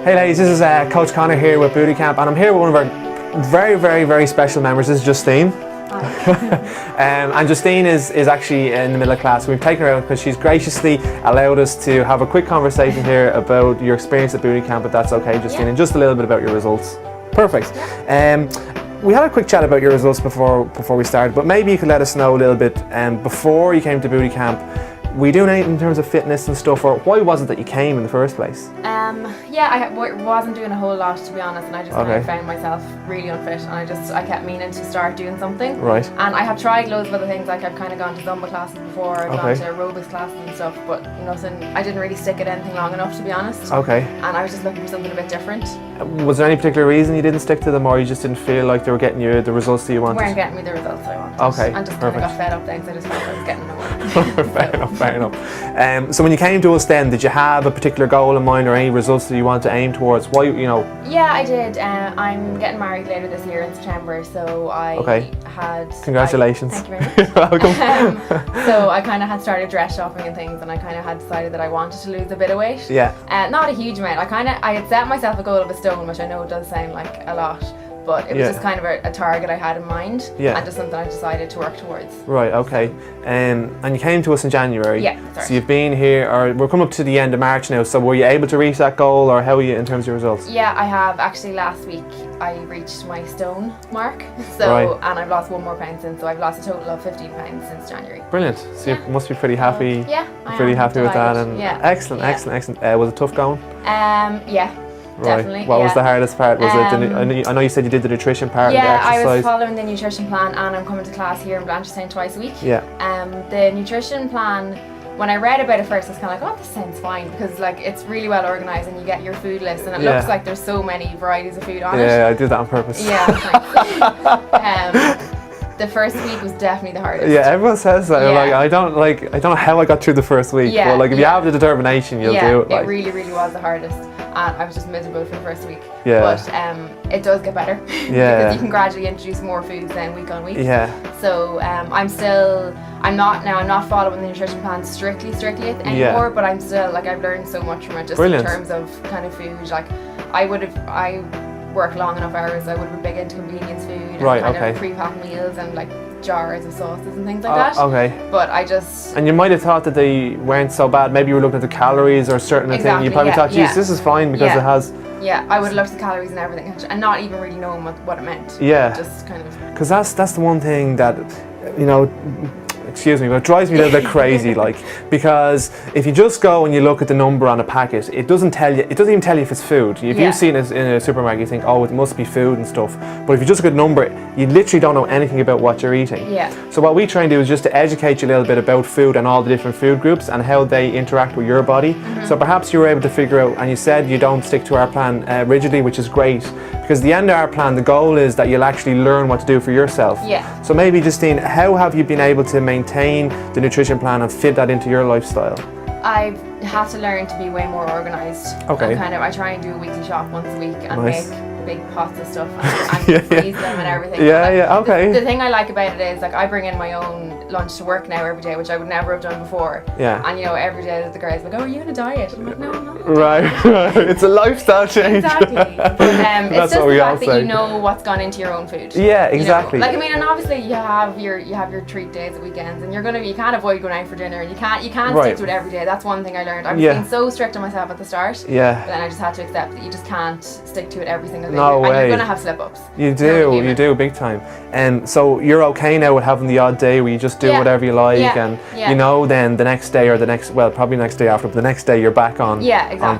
Hey ladies, this is Coach Connor here with Booty Camp, and I'm here with one of our very special members. This is Justine. And Justine is actually in the middle of class. We've taken her out because she's graciously allowed us to have a quick conversation here about your experience at Booty Camp, if that's okay, Justine, and just a little bit about your results. Perfect. We had a quick chat about your results before we started, but maybe you could let us know a little bit before you came to Booty Camp. Were you doing anything in terms of fitness and stuff, or why was it that you came in the first place? Yeah, I wasn't doing a whole lot, to be honest, and I just kind of found myself really unfit, and I kept meaning to start doing something. Right. And I have tried loads of other things, like I've kind of gone to Zumba classes before, I've gone to aerobics classes and stuff, but nothing, I didn't really stick at anything long enough, to be honest. Okay. And I was just looking for something a bit different. Was there any particular reason you didn't stick to them, or you just didn't feel like they were getting you the results that you wanted? They weren't getting me the results I wanted. Okay, and just kind of got fed up then, because I just felt I was getting nowhere. Fair enough. So when you came to us then, did you have a particular goal in mind or any results that you wanted to aim towards? Why, you know? Yeah, I did. I'm getting married later this year in September, so I had... Congratulations. Thank you very much. Welcome. So I kind of had started dress shopping and things, and I kind of had decided that I wanted to lose a bit of weight. Yeah. Not a huge amount. I had set myself a goal of a stone, which I know does sound like a lot, but it was just kind of a target I had in mind, and just something I decided to work towards. Right, okay. And you came to us in January. Yeah, that's right. So you've been here, or we're coming up to the end of March now, so were you able to reach that goal, or how are you in terms of your results? Yeah, I have. Actually, last week I reached my stone mark, so and I've lost 1 more pound since, so I've lost a total of 15 pounds since January. Brilliant. So you must be pretty happy. Yeah, pretty happy with that. And excellent. Was it tough going? Yeah. Right. Definitely. What was the hardest part? Was it I know you said you did the nutrition part. Yeah, and the exercise. I was following the nutrition plan, and I'm coming to class here in Blanchardstown twice a week. Yeah. The nutrition plan, when I read about it first, I was kind of like, oh, this sounds fine, because like it's really well organised and you get your food list, and it looks like there's so many varieties of food on it. Yeah, I did that on purpose. Yeah. The first week was definitely the hardest. Yeah, everyone says that. Like, I don't know how I got through the first week, but like if you have the determination, you'll do it. Like. It really was the hardest, and I was just miserable for the first week. Yeah. But it does get better. Yeah. Because you can gradually introduce more foods then week on week. Yeah. So I'm not following the nutrition plan strictly anymore, but I'm still like, I've learned so much from it, just in terms of kind of food. Like I work long enough hours, I would have been big into convenience food and kind of pre-packed meals and like jars of sauces and things like that. Okay. But I just... And you might have thought that they weren't so bad. Maybe you were looking at the calories or certain things. You probably thought, geez, this is fine because it has... Yeah, I would have looked at the calories and everything, and not even really knowing what it meant. Yeah. Just kind of... Because that's the one thing that, you know, excuse me, but it drives me a little bit crazy, like, because if you just go and you look at the number on a packet, it doesn't even tell you if it's food. If you see it in a supermarket, you think, oh, it must be food and stuff. But if you just look at the number, you literally don't know anything about what you're eating. Yeah. So what we try and do is just to educate you a little bit about food and all the different food groups and how they interact with your body. So perhaps you were able to figure out, and you said you don't stick to our plan rigidly, which is great, because at the end of our plan, the goal is that you'll actually learn what to do for yourself. Yeah. So maybe, Justine, how have you been able to maintain the nutrition plan and fit that into your lifestyle? I've had to learn to be way more organised. Okay. I try and do a weekly shop once a week and make big pots of stuff and freeze them and everything. Okay. The thing I like about it is, like, I bring in my own lunch to work now every day, which I would never have done before. Yeah. And you know, every day the guys are like, oh, are you on a diet? I'm like, no, I'm not. Right. It's a lifestyle change. Exactly. But it's just the fact that you know what's gone into your own food. Yeah, exactly. You know? Like, I mean, and obviously you have your treat days at weekends, and you can't avoid going out for dinner, and you can't stick to it every day. That's one thing I learned. I was being so strict on myself at the start. Yeah. But then I just had to accept that you just can't stick to it every single day. No way. And you're gonna have slip-ups. You do big time. And so you're okay now with having the odd day where you just do whatever you like, and you know, then the next day or probably the next day after, but the next day you're back on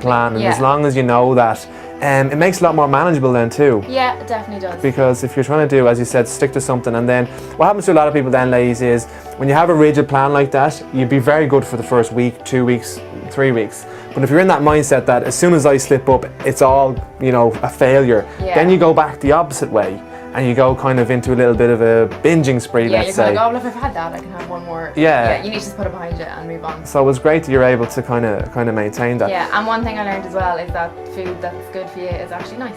plan. And as long as you know that, it makes it a lot more manageable then too. Yeah, it definitely does. Because if you're trying to do, as you said, stick to something, and then what happens to a lot of people then, ladies, is when you have a rigid plan like that, you'd be very good for the first week, 2 weeks, 3 weeks. But if you're in that mindset that as soon as I slip up, it's all, you know, a failure, then you go back the opposite way. And you go kind of into a little bit of a binging spree, let's say. Yeah, you're kind of like, oh, well, if I've had that, I can have one more. Yeah. You need to just put it behind you and move on. So it was great that you're able to kind of maintain that. Yeah, and one thing I learned as well is that food that's good for you is actually nice.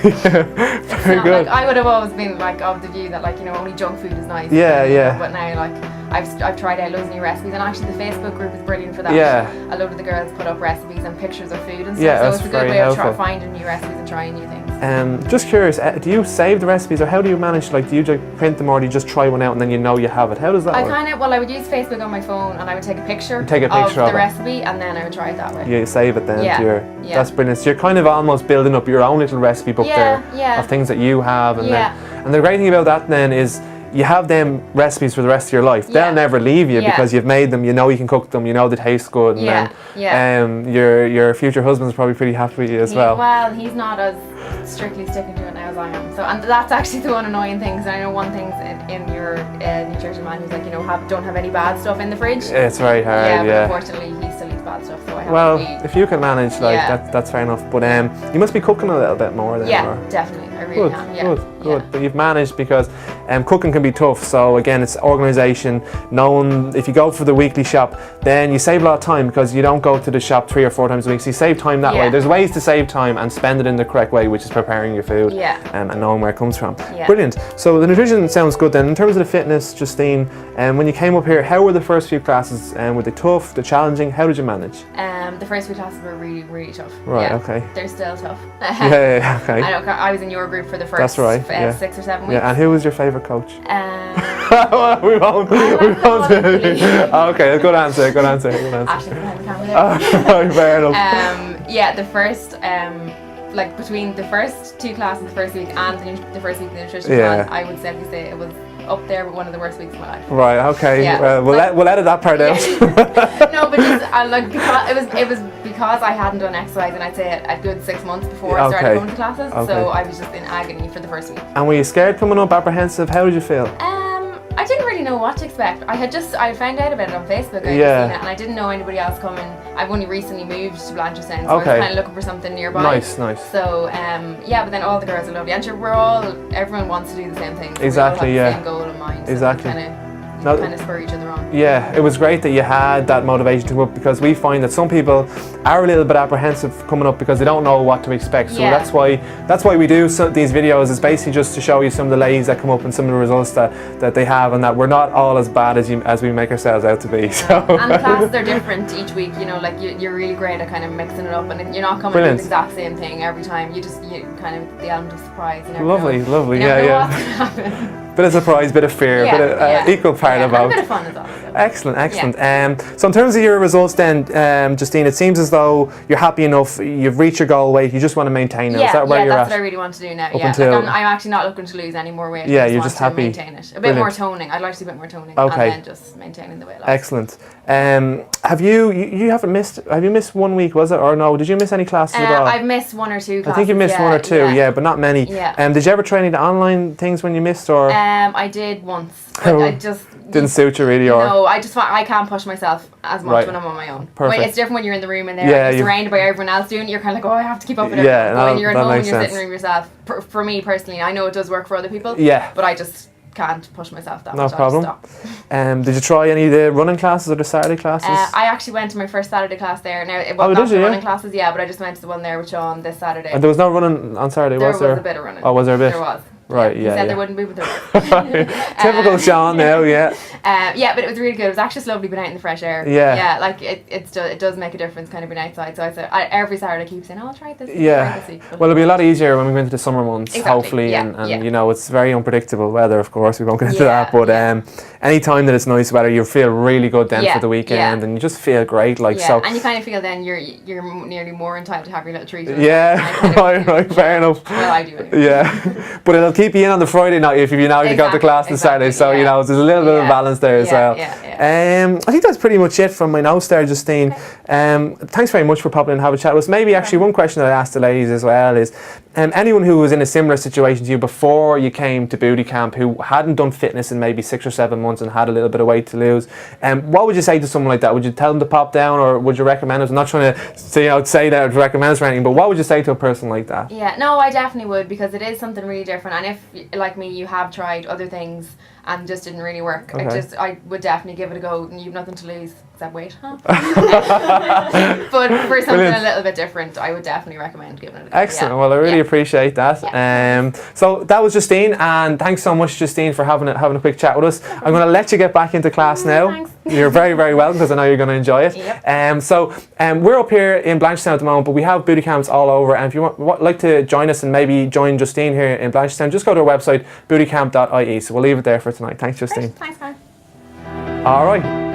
Very good. Like, I would have always been like of the view that like, you know, only junk food is nice. Yeah, yeah. But now like I've tried out loads of new recipes, and actually the Facebook group is brilliant for that. Yeah. A load of the girls put up recipes and pictures of food and stuff. Yeah, so that's it's a good very way helpful. of finding new recipes and trying new things. Just curious, do you save the recipes, or how do you manage? Like, do you just print them, or do you just try one out and then you know you have it? How does that work? I would use Facebook on my phone, and I would take a picture, of the recipe, and then I would try it that way. You save it then. Yeah. That's brilliant. So you're kind of almost building up your own little recipe book there of things that you have, and and the great thing about that then is you have them recipes for the rest of your life. They'll never leave you because you've made them. You know you can cook them. You know they taste good. And then your future husband's probably pretty happy with you as well. Well, he's not as strictly sticking to it now as I am. So, and that's actually the one annoying thing. So I know one thing in your nutrition manual is like, you know, don't have any bad stuff in the fridge. It's very hard. But unfortunately, he still eats bad stuff. So I have well, to be, if you can manage, like that's fair enough. But you must be cooking a little bit more then. Yeah, definitely. I really am. Good. But you've managed, because cooking can be tough. So again, it's organisation. Knowing if you go for the weekly shop, then you save a lot of time because you don't go to the shop 3 or 4 times a week. So you save time that way. There's ways to save time and spend it in the correct way, which is preparing your food and knowing where it comes from. Brilliant. So the nutrition sounds good then. In terms of the fitness, Justine, when you came up here, how were the first few classes? Were they tough, the challenging? How did you manage? The first few classes were really, really tough. Right, okay. They're still tough. Okay. I was in your group for the first 6 or 7 weeks. Yeah, and who was your favourite coach? we won't. Okay, good answer. Ashley behind the camera there. Fair enough. The first, like between the first 2 classes the first week and the first week of the nutrition plan, I would simply say it was up there with one of the worst weeks of my life. Right. Okay. We'll edit that part out. No, but just because it was because I hadn't done exercise, and I'd say a good 6 months before I started going to classes. So I was just in agony for the first week. And were you scared coming up, apprehensive? How did you feel? I didn't really know what to expect. I found out about it on Facebook. Seen it, and I didn't know anybody else coming. I've only recently moved to Blanchardstown, so I was kind of looking for something nearby. Nice. So but then all the girls are lovely, and everyone wants to do the same thing. So exactly. we all have the same goal in mind. So exactly. Kind of spur each other on. Yeah, it was great that you had that motivation to come up, because we find that some people are a little bit apprehensive coming up because they don't know what to expect. So that's why we do these videos. Is basically just to show you some of the ladies that come up and some of the results that they have, and that we're not all as bad as we make ourselves out to be. So. And the classes are different each week. You know, like you're really great at kind of mixing it up, and you're not coming to do the exact same thing every time. You kind of the element of surprise. You never lovely. You never know what's gonna happen. Bit of surprise, bit of fear, equal part of both. And a bit of fun as well. So. Excellent. So in terms of your results then, Justine, it seems as though you're happy enough, you've reached your goal weight, you just want to maintain it. Is that where you're that's at? what I really want to do now. Until, I'm actually not looking to lose any more weight. Yeah, you're just happy. To maintain it. A bit more toning. I'd like to do a bit more toning. Okay. And then just maintaining the weight loss. Excellent. Have you missed 1 week, was it? Or no, did you miss any classes at all? I've missed 1 or 2 classes. I think you missed 1 or 2, but not many. Yeah. Did you ever try any of the online things when you missed, or? I did once. But I just didn't suit you really, or? No, I can't push myself as much when I'm on my own. Perfect. It's different when you're in the room and you're surrounded by everyone else doing it. You're kind of like, I have to keep up with everything. But when you're at home and you're sitting in the room yourself, for me personally, I know it does work for other people. Yeah. But I just can't push myself that much. No problem. Did you try any of the running classes or the Saturday classes? I actually went to my first Saturday class there. Now it wasn't the running classes, but I just went to the one there with Sean this Saturday. And there was no running on Saturday, was there? There was a bit of running. Oh, was there a bit? There was. Right, He said there wouldn't be, but there was. Typical Sean now, but it was really good. It was actually just lovely being out in the fresh air. Yeah, like it does make a difference kind of being outside. So I said every Saturday I keep saying, I'll try this. Well, it'll be a lot easier when we go into the summer months, hopefully, and you know, it's very unpredictable weather, of course, we won't get into that, but any time that it's nice weather, you feel really good then for the weekend, and you just feel great, so. And you kind of feel then you're nearly more entitled to have your little treat. Right, fair enough. Well, I do anyway. But it'll keep you in on the Friday night if you now got the class on Saturday, so you know, there's a little bit of balance there as well. I think that's pretty much it from my notes there, Justine. Thanks very much for popping in and having a chat with us. Maybe actually one question that I asked the ladies as well is, anyone who was in a similar situation to you before you came to Booty Camp, who hadn't done fitness in maybe 6 or 7 months and had a little bit of weight to lose, what would you say to someone like that? Would you tell them to pop down, or would you recommend it? I'm not trying to say that to recommend us or anything, but what would you say to a person like that? Yeah, no, I definitely would, because it is something really different, and if, like me, you have tried other things and just didn't really work. I would definitely give it a go. And you've nothing to lose except weight, huh? But for something a little bit different, I would definitely recommend giving it a go. Excellent. Well, I really appreciate that. So that was Justine, and thanks so much, Justine, for having a quick chat with us. I'm going to let you get back into class now. Thanks. You're very, very welcome, because I know you're going to enjoy it. We're up here in Blanchardstown at the moment, but we have booty camps all over, and if you like to join us and maybe join Justine here in Blanchardstown, just go to our website, bootycamp.ie. So we'll leave it there for tonight. Thanks, Justine. Thanks, man. All right.